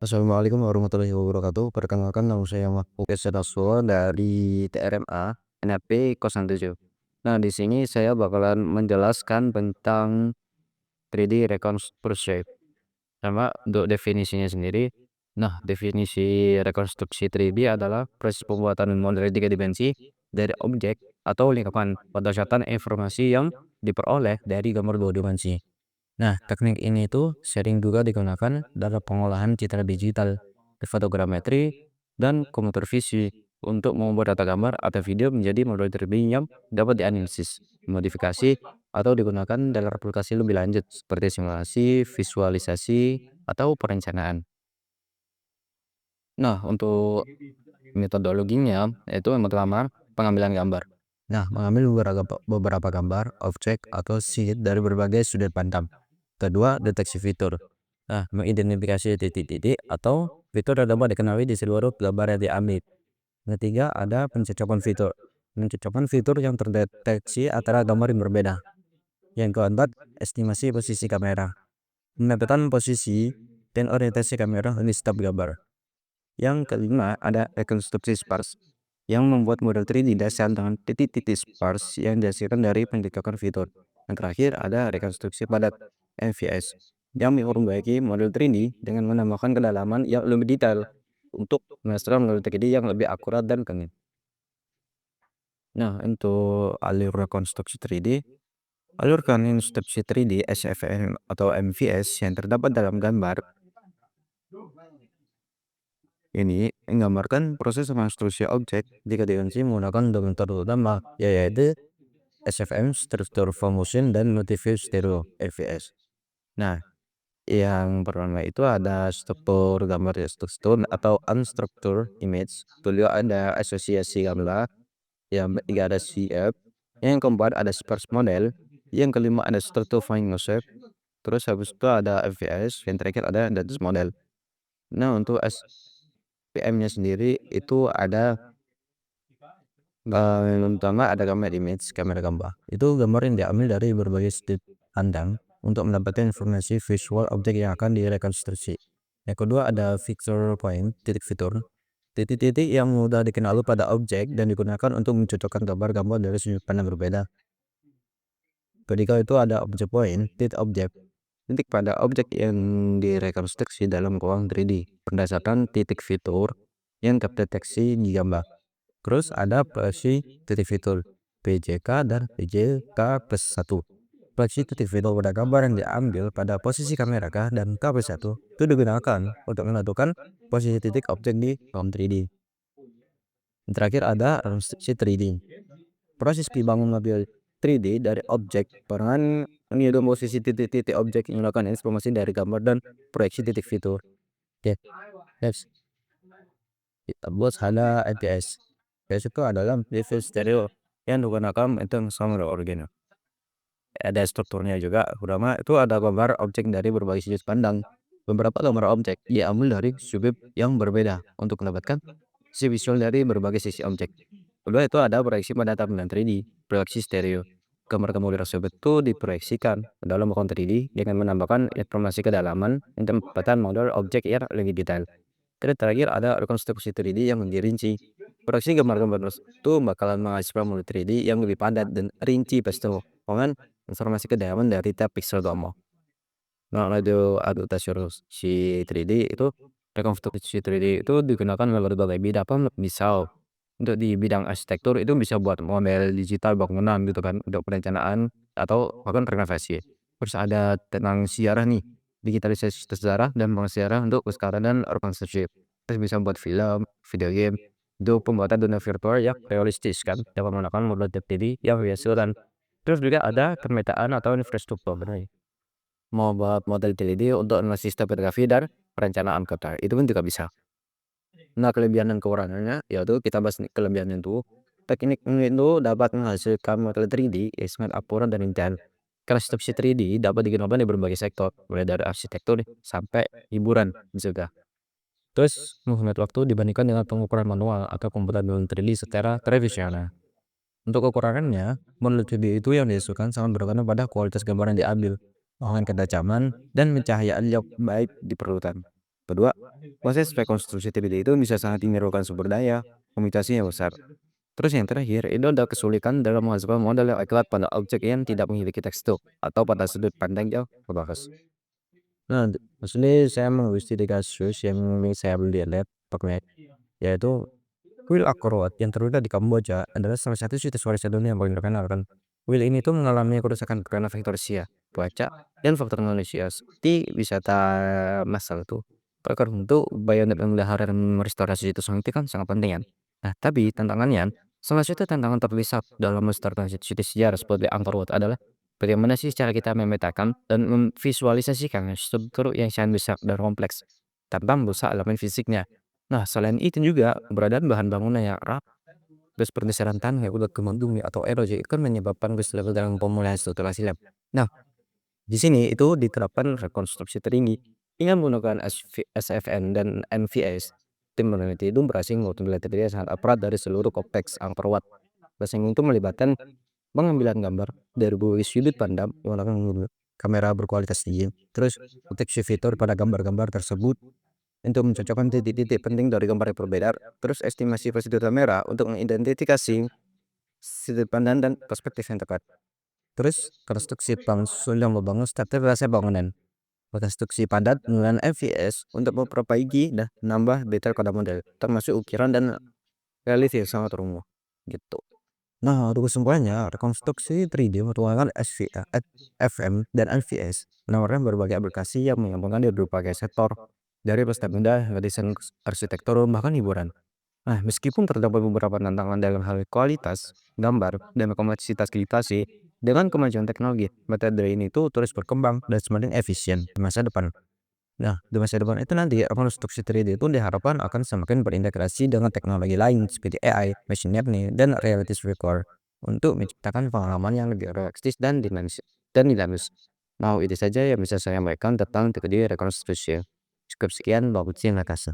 Assalamualaikum warahmatullahi wabarakatuh. Perkenalkan nama saya Mahfud Sadaswa dari TRMA NAP 07. Nah, di sini saya bakalan menjelaskan tentang 3D reconstruction. Sama untuk definisinya sendiri. Nah, definisi rekonstruksi 3D adalah proses pembuatan model 3 dimensi dari objek atau lingkaran berdasarkan informasi yang diperoleh dari gambar 2 dimensi. Nah, teknik ini tuh sering juga digunakan dalam pengolahan citra digital, fotogrametri, dan komputer visi untuk membuat data gambar atau video menjadi model 3D yang dapat dianalisis, modifikasi, atau digunakan dalam aplikasi lebih lanjut seperti simulasi, visualisasi, atau perencanaan. Nah, untuk metodologinya yaitu yang pertama pengambilan gambar. Nah, mengambil beberapa gambar, objek, atau sheet dari berbagai sudut pandang. Kedua, deteksi fitur. Nah, mengidentifikasi titik-titik atau fitur yang dapat dikenali di seluruh gambar yang diambil. Ketiga, ada pencocokan fitur. Mencocokkan fitur yang terdeteksi antara gambar yang berbeda. Yang keempat, estimasi posisi kamera. Menentukan posisi dan orientasi kamera di setiap gambar. Yang kelima, ada rekonstruksi spars yang membuat model 3D dasar dengan titik-titik spars yang dihasilkan dari pencocokan fitur. Yang terakhir, ada rekonstruksi padat MVS yang memperbaiki model 3D dengan menambahkan kedalaman yang lebih detail untuk menghasilkan model 3D yang lebih akurat dan keren. Nah, untuk alur rekonstruksi 3D, alur rekonstruksi 3D SFM atau MVS yang terdapat dalam gambar ini menggambarkan proses rekonstruksi objek jika dimensi menggunakan dokumen utama, yaitu SFM, Structure for Motion, dan Motive Stereo (FVS). Nah, yang pertama itu ada struktur gambar struktur atau unstructured image. Kedua ada asosiasi gambar. Yang ketiga ada CF. Yang keempat ada sparse model. Yang kelima ada structure finding concept. Terus habis itu ada FVS. Yang terakhir ada data model. Nah, untuk SPM-nya sendiri itu ada yang pertama ada gambar image, kamera gambar. Itu gambar yang diambil dari berbagai sudut pandang untuk mendapatkan informasi visual objek yang akan direkonstruksi. Yang kedua ada fixture point, titik fitur. Titik-titik yang mudah dikenali pada objek dan digunakan untuk mencocokkan gambar-gambar dari sudut pandang berbeda. Ketiga itu ada object point, titik objek. Titik pada objek yang direkonstruksi dalam ruang 3D berdasarkan titik fitur yang terdeteksi di gambar. Terus ada proyeksi titik fitur PJK dan PJK+1. Proyeksi titik fitur pada gambar yang diambil pada posisi kamera K dan K+1 itu digunakan untuk menentukan posisi titik objek di ruang 3D. Yang terakhir ada rekonstruksi 3D. Proses dibangun model 3D dari objek dengan menghitung posisi titik-titik objek yang melakukan informasi dari gambar dan proyeksi titik fitur. Oke, next. Kita buat ada IPS. IPS itu adalah visual stereo yang digunakan untuk sama original. Ada strukturnya juga, pertama itu ada gambar objek dari berbagai sudut pandang. Beberapa gambar objek diambil dari sudut yang berbeda untuk mendapatkan sisi visual dari berbagai sisi objek. Kedua itu ada proyeksi pada tampilan 3D, proyeksi stereo. Gambar-gambar tersebut itu diproyeksikan ke dalam ruang 3D dengan menambahkan informasi kedalaman dan tempatan model objek yang lebih detail. Terus terakhir ada rekonstruksi 3D yang dirinci. Proyeksi gambar-gambar itu bakalan menghasilkan model 3D yang lebih padat dan rinci pasto dengan informasi kedalaman dari tiap pixel gambar. Nah, itu adaptasi 3D itu rekonstruksi 3D itu digunakan dalam berbagai bidang, misal untuk di bidang arsitektur itu bisa buat model digital bangunan gitu kan untuk perencanaan atau bahkan renovasi. Terus ada tentang sejarah nih, digitalisasi sejarah dan pengajaran untuk sekarang dan rekonstruksi. Terus bisa buat film, video game, itu pembuatan dunia virtual yang realistis kan dapat menggunakan model 3D yang dihasilkan. Terus juga ada pemetaan atau infrastruktur. Mau buat model 3D untuk analisis topografi dan perencanaan kota itu pun juga bisa. Nah, kelebihan dan kekurangannya yaitu kita bahas kelebihannya itu teknik ini itu dapat menghasilkan model 3D yang sangat akurat dan detail. Konstruksi 3D dapat digunakan di berbagai sektor, mulai dari arsitektur sampai hiburan juga. Terus menghemat waktu dibandingkan dengan pengukuran manual atau komputer dalam 3D secara tradisional. Untuk kekurangannya, model 3D itu yang dihasilkan sangat bergantung pada kualitas gambar yang diambil, dengan kedacaman dan pencahayaan yang baik diperlukan. Kedua, proses rekonstruksi 3D itu bisa sangat memerlukan sumber daya komputasi yang besar. Terus yang terakhir, itu ada kesulitan dalam menghasilkan model yang akurat pada objek yang tidak memiliki tekstur atau pada sudut pandang yang terbatas. Nah, maksudnya saya mengambil studi kasus yang saya lihat pakai, yaitu kuil Angkor yang terletak di Kamboja adalah salah satu situs warisan dunia yang paling terkenal kan. Kuil ini tuh mengalami kerusakan karena faktor usia, cuaca, dan faktor manusia seperti wisata massal tuh. Pakar untuk bayangan dan melihara dan merestorasi situs itu kan sangat penting kan. Nah, tapi tantangannya, salah satu tantangan terbesar dalam merestorasi situs sejarah seperti Angkor Wat adalah bagaimana sih cara kita memetakan dan memvisualisasikan struktur yang sangat besar dan kompleks tanpa merusak elemen fisiknya. Nah, selain itu juga keberadaan bahan bangunan yang rap, terus pergeseran tanah yang udah kemandung atau erosi itu kan menyebabkan level dalam pemulihan strukturasi lab. Nah, di sini itu diterapkan rekonstruksi tertinggi dengan menggunakan SFN dan NVS. Tim peneliti itu berhasil mengumpulkan data sangat akurat dari seluruh konteks Angkor Wat. Proses itu melibatkan pengambilan gambar dari berbagai sudut pandang menggunakan kamera berkualitas tinggi. Terus deteksi fitur pada gambar-gambar tersebut untuk mencocokkan titik-titik penting dari gambar yang berbeda. Terus estimasi prosedur kamera untuk mengidentifikasi sudut pandang dan perspektif yang tepat. Terus konstruksi susul yang membangun stabilisasi bangunan. Konstruksi padat dengan MVS untuk memperbaiki dan menambah detail pada model, termasuk ukiran dan relief yang sangat rumit. Gitu. Nah, untuk kesimpulannya, rekonstruksi 3D menggunakan FM dan NVS menawarkan berbagai aplikasi yang menggabungkan dari berbagai sektor, dari pesta benda, desain arsitektur, bahkan hiburan. Nah, meskipun terdapat beberapa tantangan dalam hal kualitas, gambar, dan kompleksitas gravitasi, dengan kemajuan teknologi, metode ini itu terus berkembang dan semakin efisien di masa depan. Nah, di masa depan itu nanti rekonstruksi 3D itu diharapkan akan semakin berintegrasi dengan teknologi lain seperti AI, machine learning, dan reality virtual untuk menciptakan pengalaman yang lebih realistis dan dinamis. Nah, itu saja yang bisa saya sampaikan tentang 3D rekonstruksi. Cukup sekian, terima kasih.